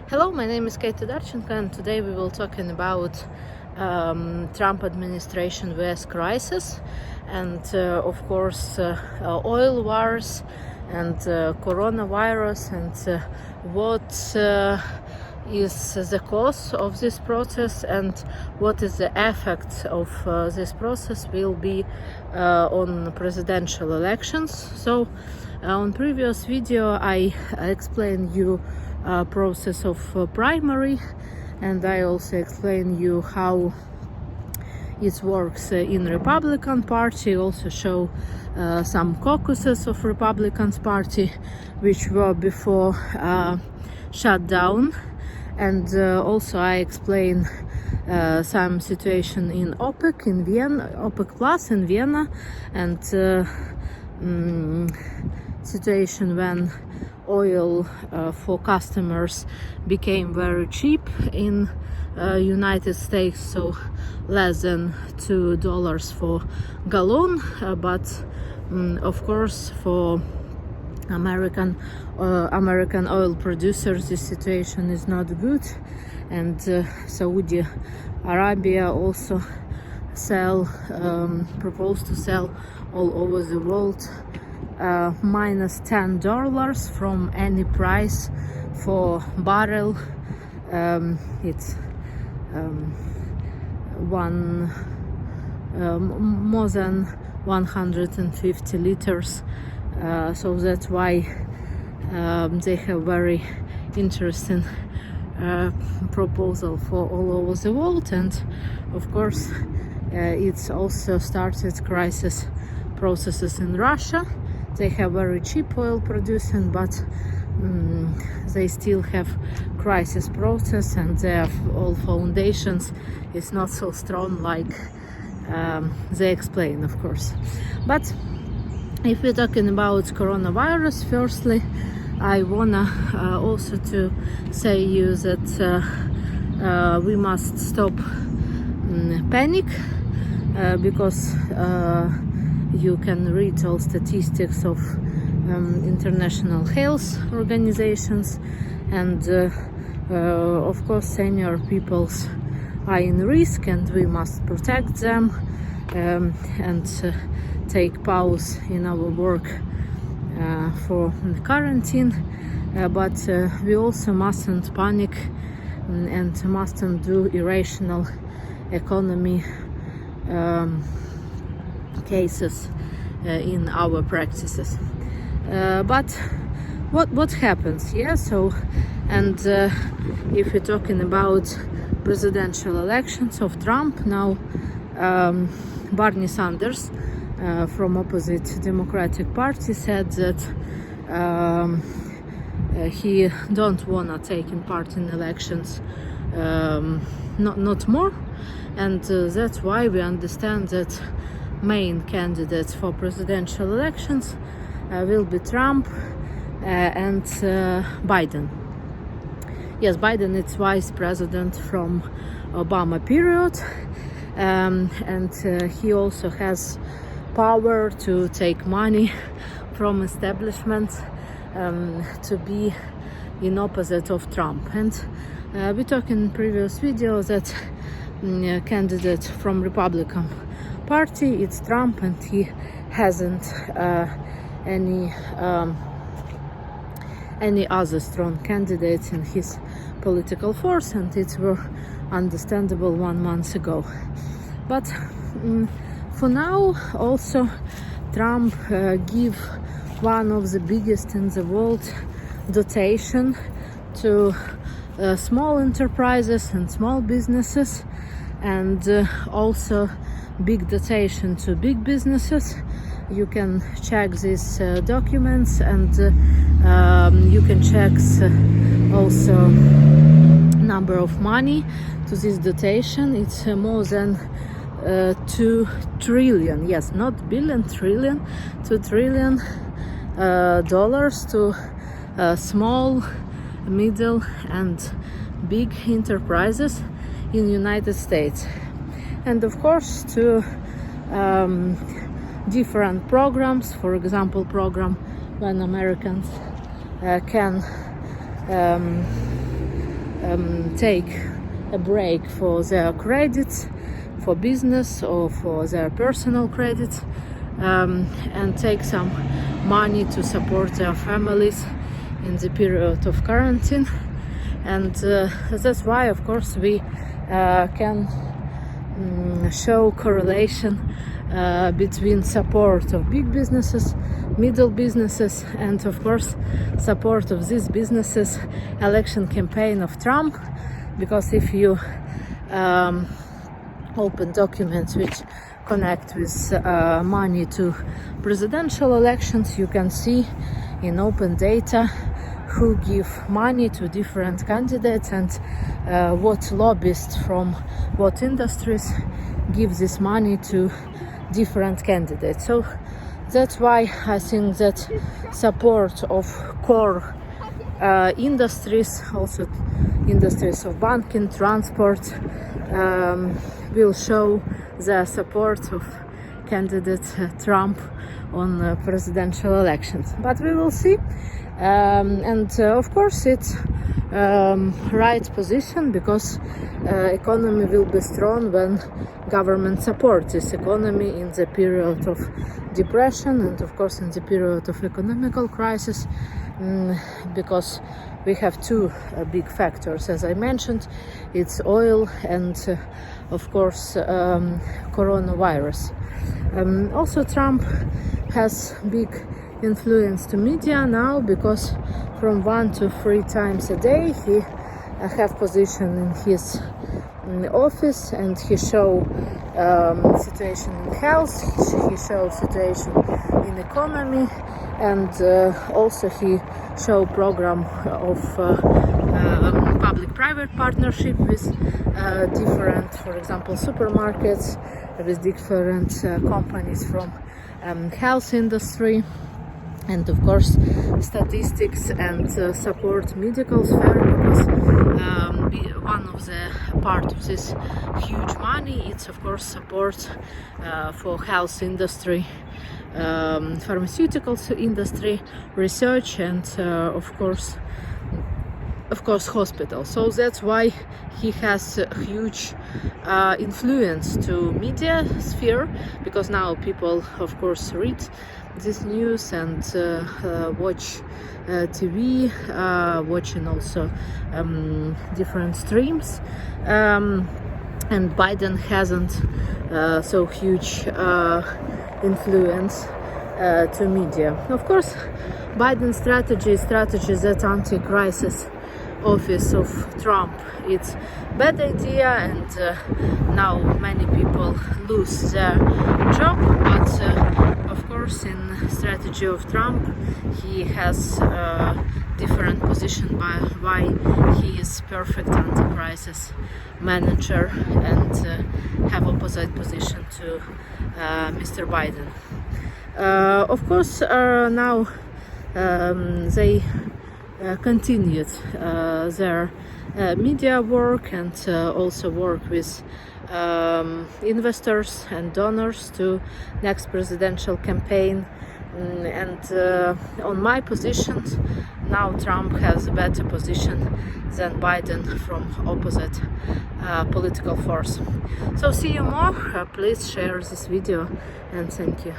Hello, my name is Kate Darchenko, and today we will talking about Trump administration vs crisis, and of course oil wars and coronavirus, and what is the cause of this process and what is the effect of this process will be on presidential elections. So on previous video I explained you process of primary, and I also explain you how it works in Republican Party. Also show some caucuses of Republican Party which were before shut down, and also I explain some situation in OPEC in Vienna, OPEC Plus in Vienna, and situation when oil for customers became very cheap in United States, so less than $2 for gallon, but of course for American oil producers this situation is not good, and Saudi Arabia also propose to sell all over the world minus $10 from any price for barrel. It's more than 150 liters, so that's why they have very interesting proposal for all over the world, and of course it's also started crisis processes in Russia. They have very cheap oil producing, but they still have crisis process, and their all foundations is not so strong like they explain, of course. But if we're talking about coronavirus, firstly I wanna also to say you that we must stop panic, because you can read all statistics of international health organizations, and of course senior peoples are in risk, and we must protect them and take pause in our work for the quarantine, but we also mustn't panic and mustn't do irrational economy cases in our practices. But what happens? So, and if we're talking about presidential elections of Trump now, Bernie Sanders from opposite Democratic Party said that he don't wanna take in part in elections not more, and that's why we understand that main candidates for presidential elections will be Trump and Biden. Yes, Biden is vice president from Obama period, and he also has power to take money from establishment to be in opposite of Trump. And we talked in previous video that candidate from Republican Party it's Trump, and he hasn't any other strong candidates in his political force, and it were understandable 1 month ago. But for now also Trump give one of the biggest in the world dotation to small enterprises and small businesses, and also big dotation to big businesses. You can check these documents, and you can check also number of money to this dotation. It's more than 2 trillion, yes, not billion, trillion, 2 trillion dollars to small, middle and big enterprises in United States. And of course to different programs, for example when Americans can take a break for their credits, for business or for their personal credits, and take some money to support their families in the period of quarantine. And that's why, of course, we can show correlation between support of big businesses, middle businesses, and of course support of these businesses election campaign of Trump. Because if you open documents which connect with money to presidential elections, you can see in open data who give money to different candidates and what lobbyists from what industries give this money to different candidates. So that's why I think that support of core industries, also industries of banking, transport, will show the support of candidate Trump on presidential elections. But we will see. Of course it's right position, because economy will be strong when government supports this economy in the period of depression and of course in the period of economical crisis, because we have two big factors, as I mentioned. It's oil and of course coronavirus. Also Trump has big influence to media now, because from 1 to 3 times a day he have position in his office, and he show situation in health, he show situation in economy, and also he show program of public-private partnership with different, for example, supermarkets, with different companies from health industry, and of course statistics and support medical sphere, because one of the part of this huge money, it's of course support for health industry, pharmaceuticals industry, research, and of course hospitals. So that's why he has a huge influence to media sphere, because now people of course read this news and watch TV, watching also different streams, and Biden hasn't so huge influence to media. Of course, Biden's strategy that anti-crisis office of Trump, it's bad idea, and now many people lose their job. But of course, in strategy of Trump, he has different position by why he is perfect anti-crisis manager and have opposite position to Mr. Biden. Of course, now they continued their media work, and also work with investors and donors to next presidential campaign. And on my positions, now Trump has a better position than Biden from opposite political force. So see you more. Please share this video, and thank you.